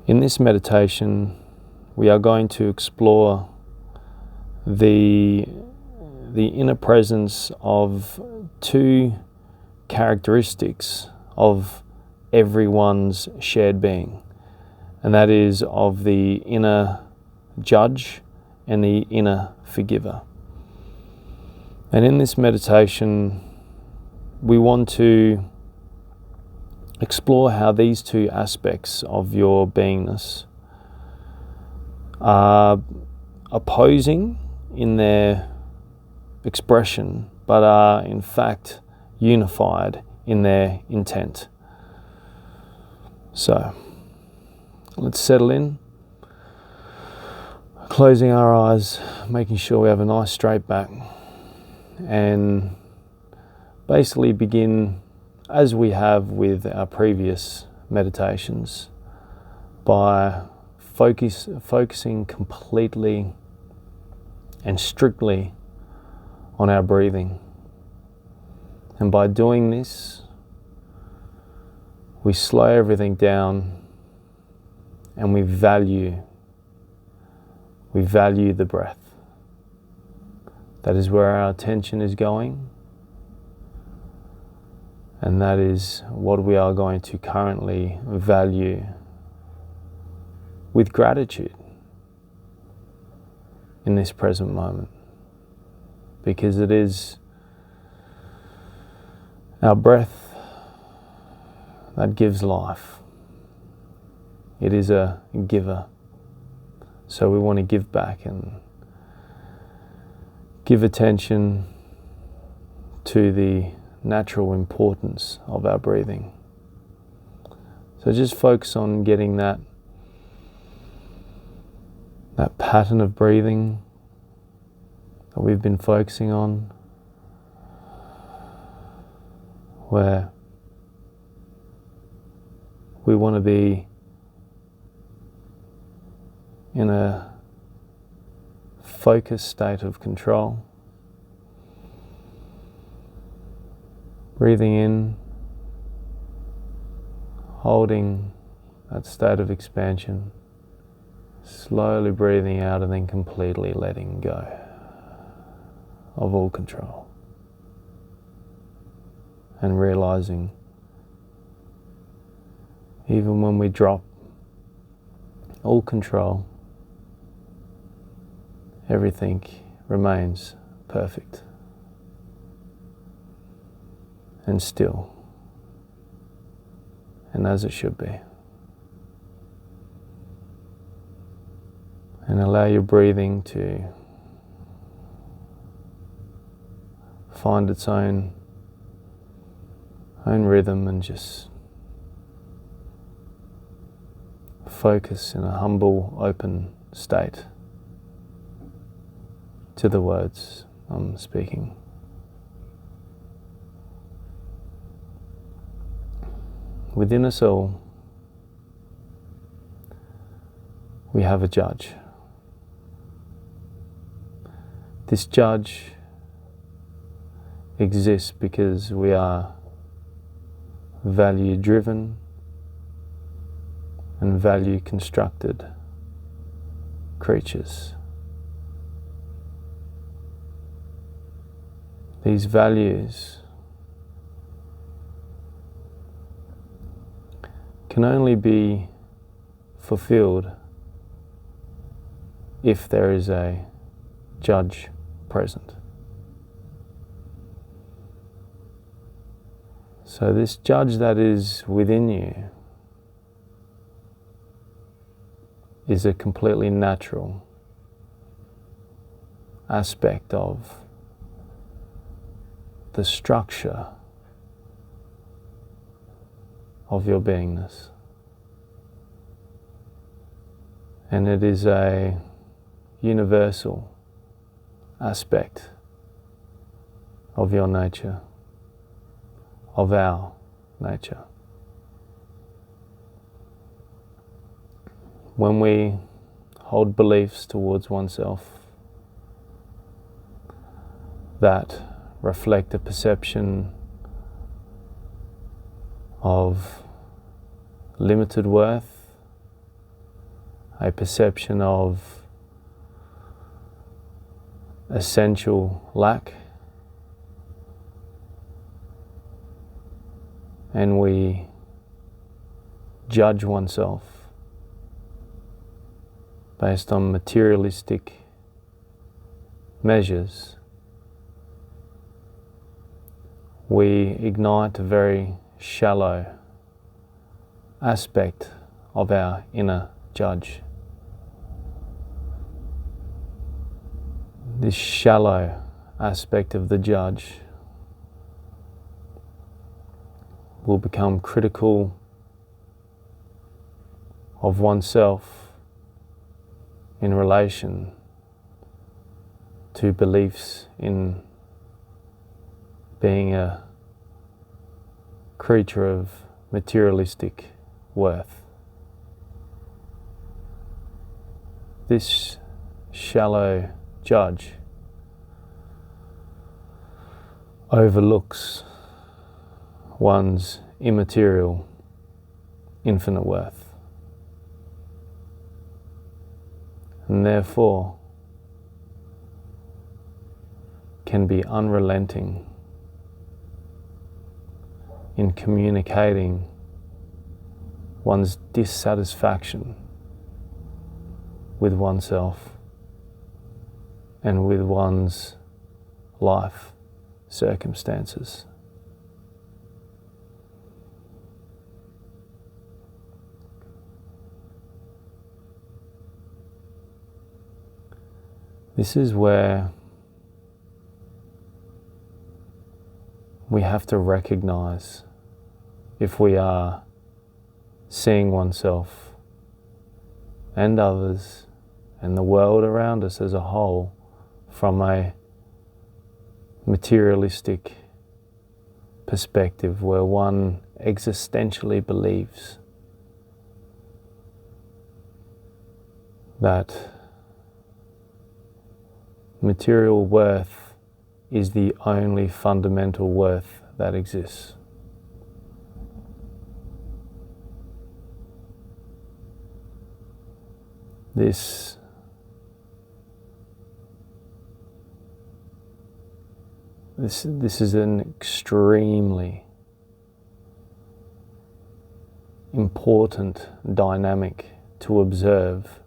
In this meditation, we are going to explore the inner presence of two characteristics of everyone's shared being, and that is of the inner judge and the inner forgiver. And in this meditation, we want to explore how these two aspects of your beingness are opposing in their expression, but are in fact unified in their intent. So, let's settle in, closing our eyes, making sure we have a nice straight back, and basically begin as we have with our previous meditations by focusing completely and strictly on our breathing. And by doing this, we slow everything down and we value the breath. That is where our attention is going, and that is what we are going to currently value with gratitude in this present moment, because it is our breath that gives life. It is a giver, so we want to give back and give attention to the natural importance of our breathing. So just focus on getting that pattern of breathing that we've been focusing on, where we want to be in a focused state of control. Breathing in, holding that state of expansion, slowly breathing out, and then completely letting go of all control. And realizing even when we drop all control, everything remains perfect and still, and as it should be. And allow your breathing to find its own rhythm, and just focus in a humble, open state to the words I'm speaking. Within us all, we have a judge. This judge exists because we are value-driven and value-constructed creatures. These values can only be fulfilled if there is a judge present. So this judge that is within you is a completely natural aspect of the structure of your beingness. And it is a universal aspect of your nature, of our nature. When we hold beliefs towards oneself that reflect a perception of limited worth a perception of essential lack, and we judge oneself based on materialistic measures, we ignite a very shallow aspect of our inner judge. This shallow aspect of the judge will become critical of oneself in relation to beliefs in being a creature of materialistic worth. This shallow judge overlooks one's immaterial, infinite worth, and therefore can be unrelenting in communicating one's dissatisfaction with oneself and with one's life circumstances. This is where we have to recognize if we are seeing oneself and others and the world around us as a whole from a materialistic perspective, where one existentially believes that material worth is the only fundamental worth that exists. This is an extremely important dynamic to observe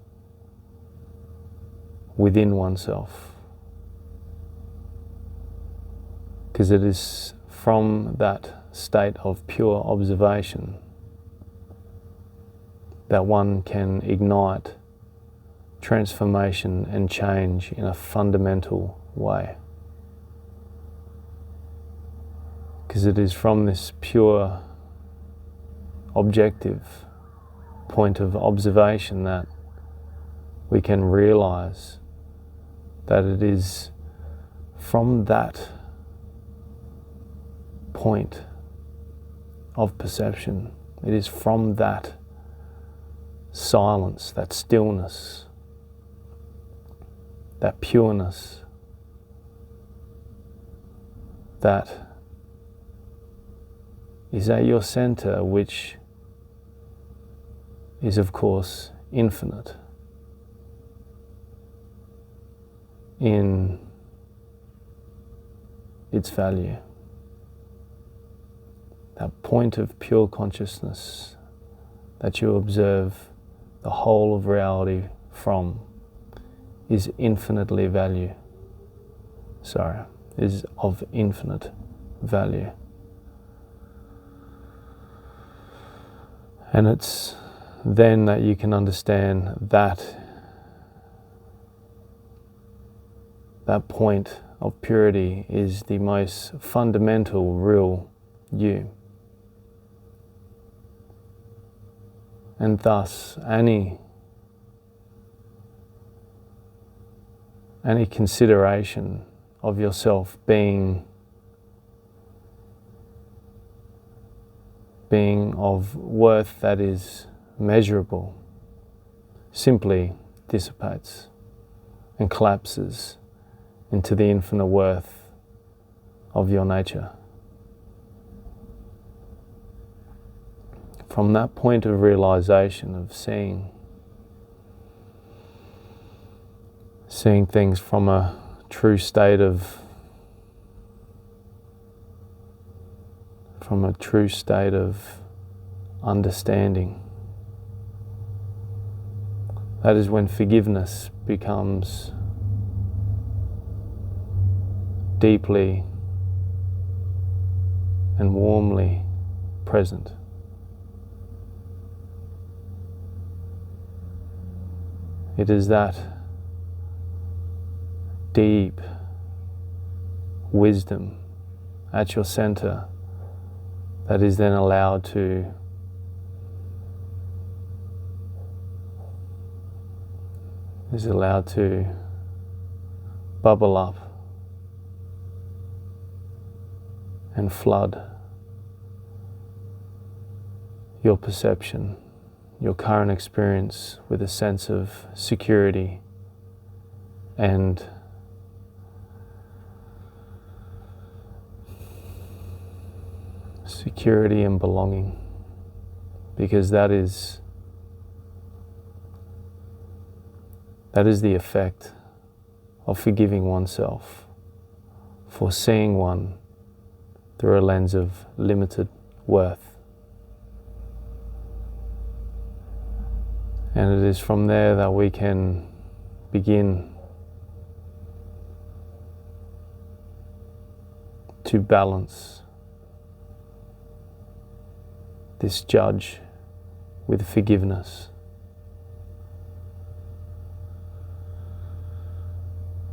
within oneself, because it is from that state of pure observation that one can ignite transformation and change in a fundamental way. Because it is from this pure objective point of observation that we can realize that it is from that point of perception, it is from that silence, that stillness, that pureness, that is at your center, which is of course infinite in its value. That point of pure consciousness that you observe the whole of reality from is infinitely value. Is of infinite value. And it's then that you can understand that that point of purity is the most fundamental real you. And thus any consideration of yourself being of worth that is measurable simply dissipates and collapses into the infinite worth of your nature. From that point of realization, of seeing seeing things from a true state of understanding. That is when forgiveness becomes deeply and warmly present. It is that deep wisdom at your center that is then allowed to bubble up and flood your perception, your current experience, with a sense of security and belonging, because that is the effect of forgiving oneself for seeing one through a lens of limited worth. And it is from there that we can begin to balance this judge with forgiveness.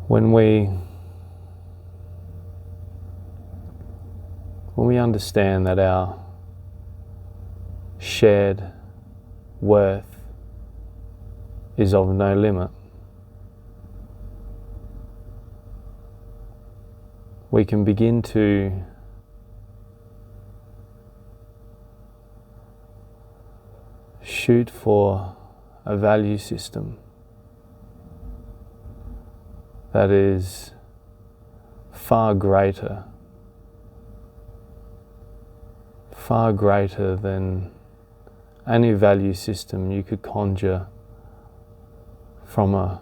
When we understand that our shared worth is of no limit, we can begin to shoot for a value system that is far greater than any value system you could conjure from a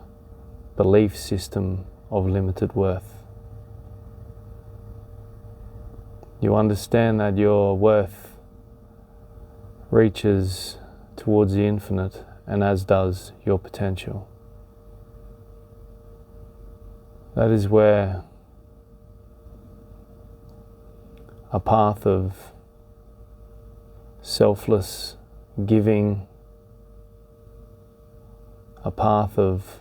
belief system of limited worth. You understand that your worth reaches towards the infinite, and as does your potential. That is where a path of selfless giving, a path of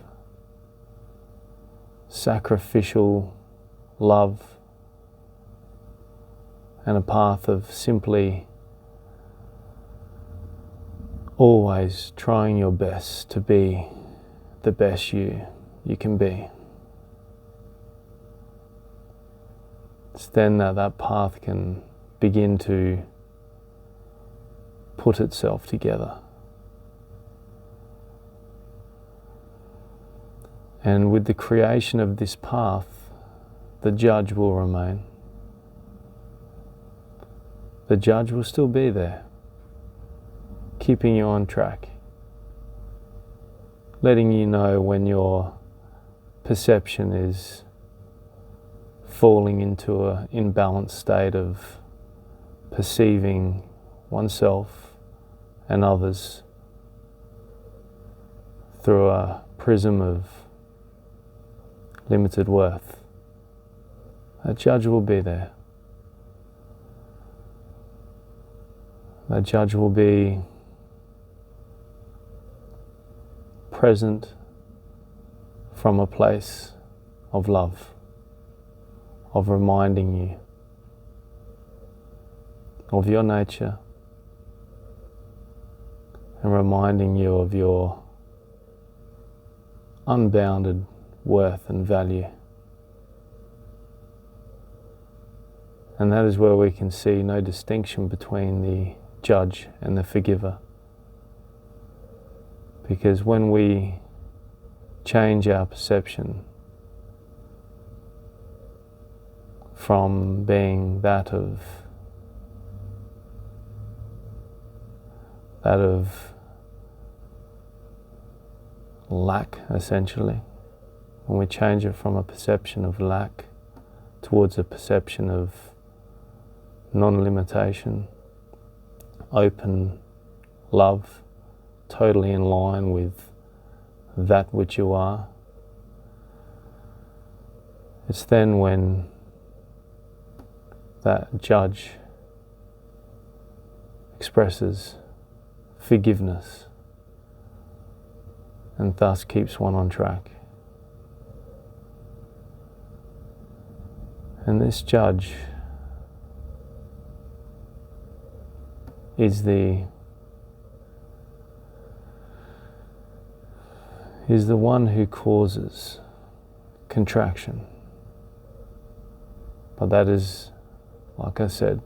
sacrificial love, and a path of simply always trying your best to be the best you can be. It's then that path can begin to put itself together. And with the creation of this path, the judge will remain. The judge will still be there, keeping you on track, letting you know when your perception is falling into an imbalanced state of perceiving oneself and others through a prism of limited worth. A judge will be there. A judge will be present from a place of love, of reminding you of your nature and reminding you of your unbounded worth and value. And that is where we can see no distinction between the judge and the forgiver. Because when we change our perception from being that of lack, essentially, when we change it from a perception of lack towards a perception of non-limitation, open love, totally in line with that which you are, it's then when that judge expresses forgiveness and thus keeps one on track. And this judge is the one who causes contraction. But that is, like I said,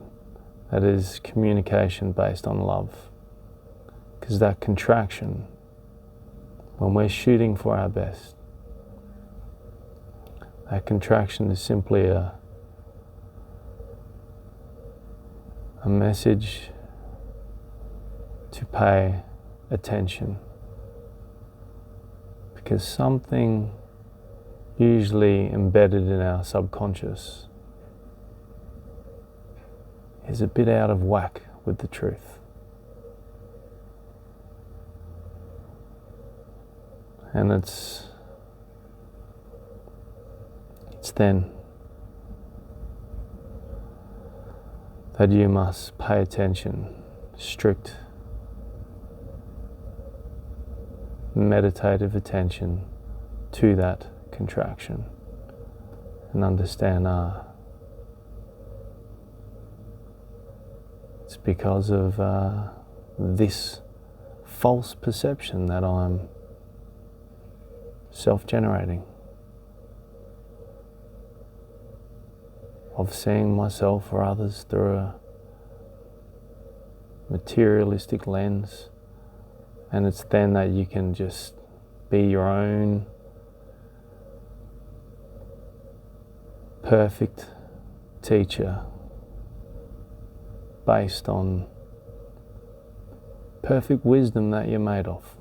that is communication based on love. Because that contraction, when we're shooting for our best, that contraction is simply a message to pay attention, because something usually embedded in our subconscious is a bit out of whack with the truth. And it's then that you must pay attention, strict meditative attention to that contraction, and understand, it's because of this false perception that I'm self-generating, of seeing myself or others through a materialistic lens. And it's then that you can just be your own perfect teacher based on perfect wisdom that you're made of.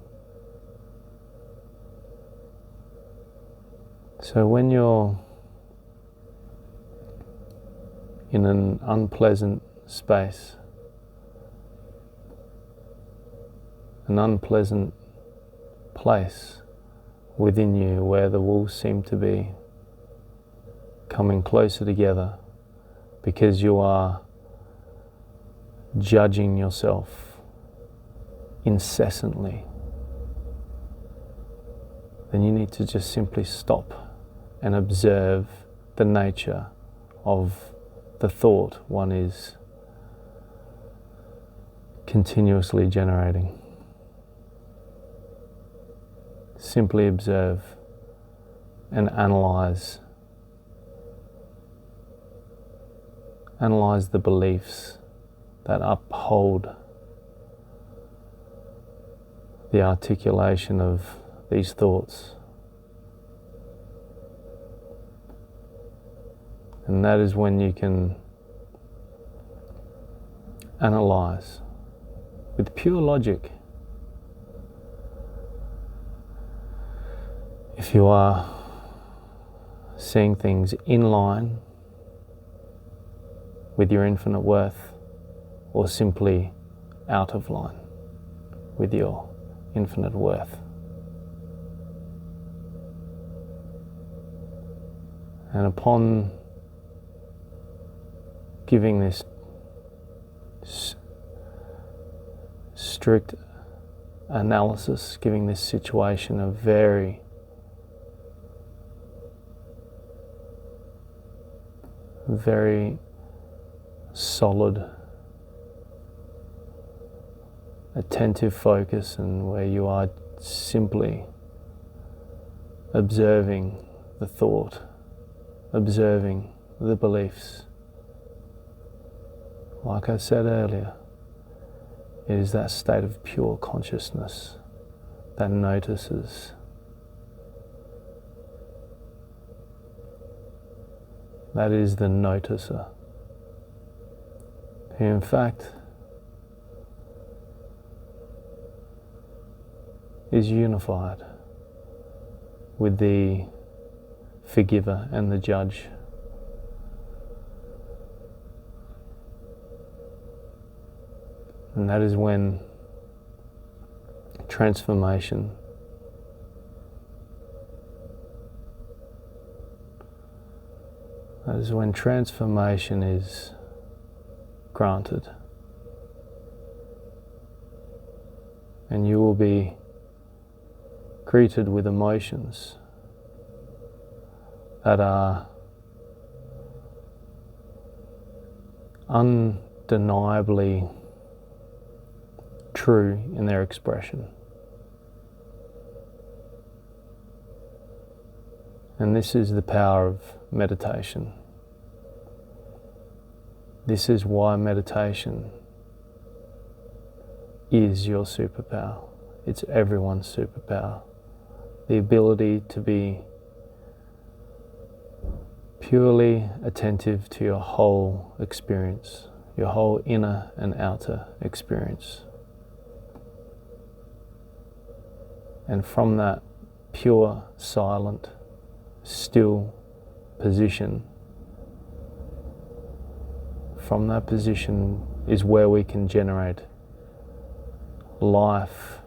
So when you're in an unpleasant space, an unpleasant place within you where the walls seem to be coming closer together because you are judging yourself incessantly, then you need to just simply stop and observe the nature of the thought one is continuously generating. Simply observe and analyze the beliefs that uphold the articulation of these thoughts. And that is when you can analyze with pure logic if you are seeing things in line with your infinite worth, or simply out of line with your infinite worth. And upon giving this strict analysis, giving this situation a very solid, attentive focus, and where you are simply observing the thought, observing the beliefs. Like I said earlier, it is that state of pure consciousness that notices. That is the noticer, who in fact is unified with the forgiver and the judge. And that is when transformation is granted. And you will be greeted with emotions that are undeniably true in their expression. And this is the power of meditation. This is why meditation is your superpower. It's everyone's superpower. The ability to be purely attentive to your whole experience, your whole inner and outer experience. And from that pure, silent, still position, from that position is where we can generate life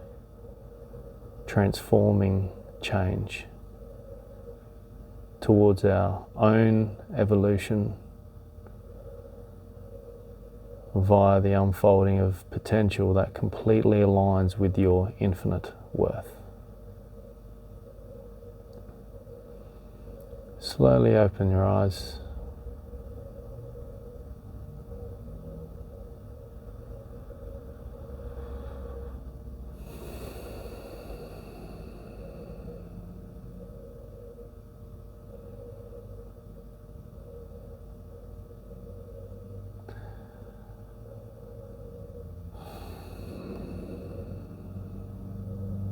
transforming change towards our own evolution via the unfolding of potential that completely aligns with your infinite worth. Slowly open your eyes.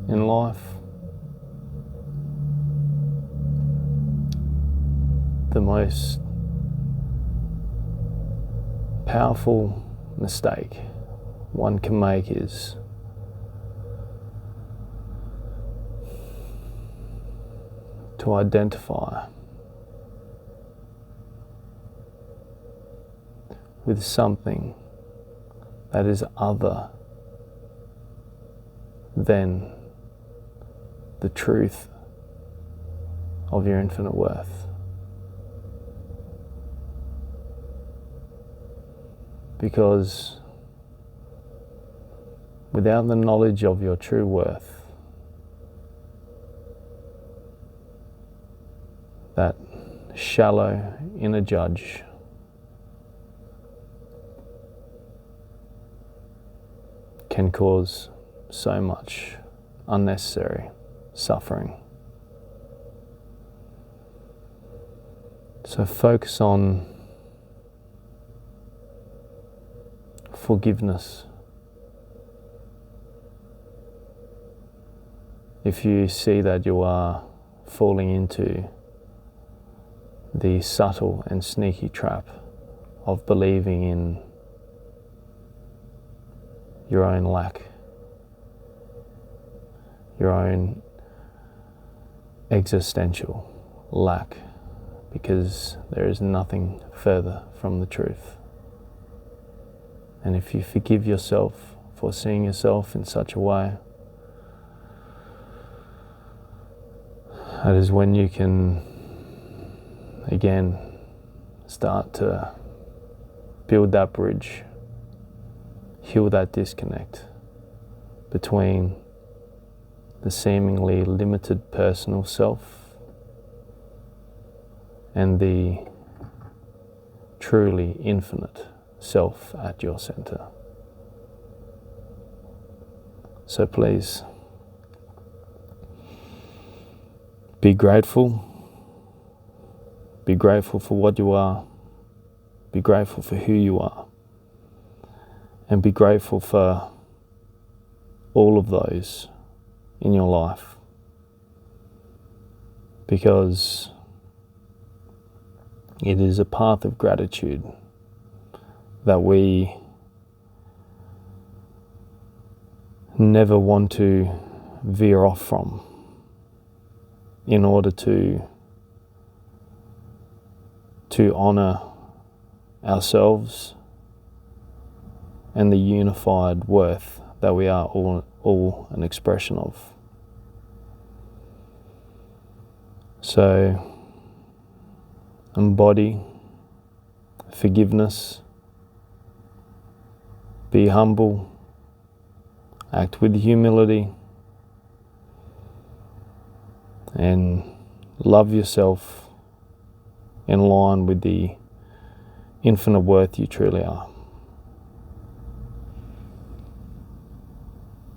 In life, the most powerful mistake one can make is to identify with something that is other than the truth of your infinite worth. Because without the knowledge of your true worth, that shallow inner judge can cause so much unnecessary suffering. So focus on forgiveness. If you see that you are falling into the subtle and sneaky trap of believing in your own lack, your own existential lack, because there is nothing further from the truth. And if you forgive yourself for seeing yourself in such a way, that is when you can again start to build that bridge, heal that disconnect between the seemingly limited personal self and the truly infinite self at your center. So please be grateful. Be grateful for what you are. Be grateful for who you are. And be grateful for all of those in your life. Because it is a path of gratitude that we never want to veer off from in order to to honor ourselves and the unified worth that we are all an expression of. So embody forgiveness, be humble, act with humility, and love yourself in line with the infinite worth you truly are.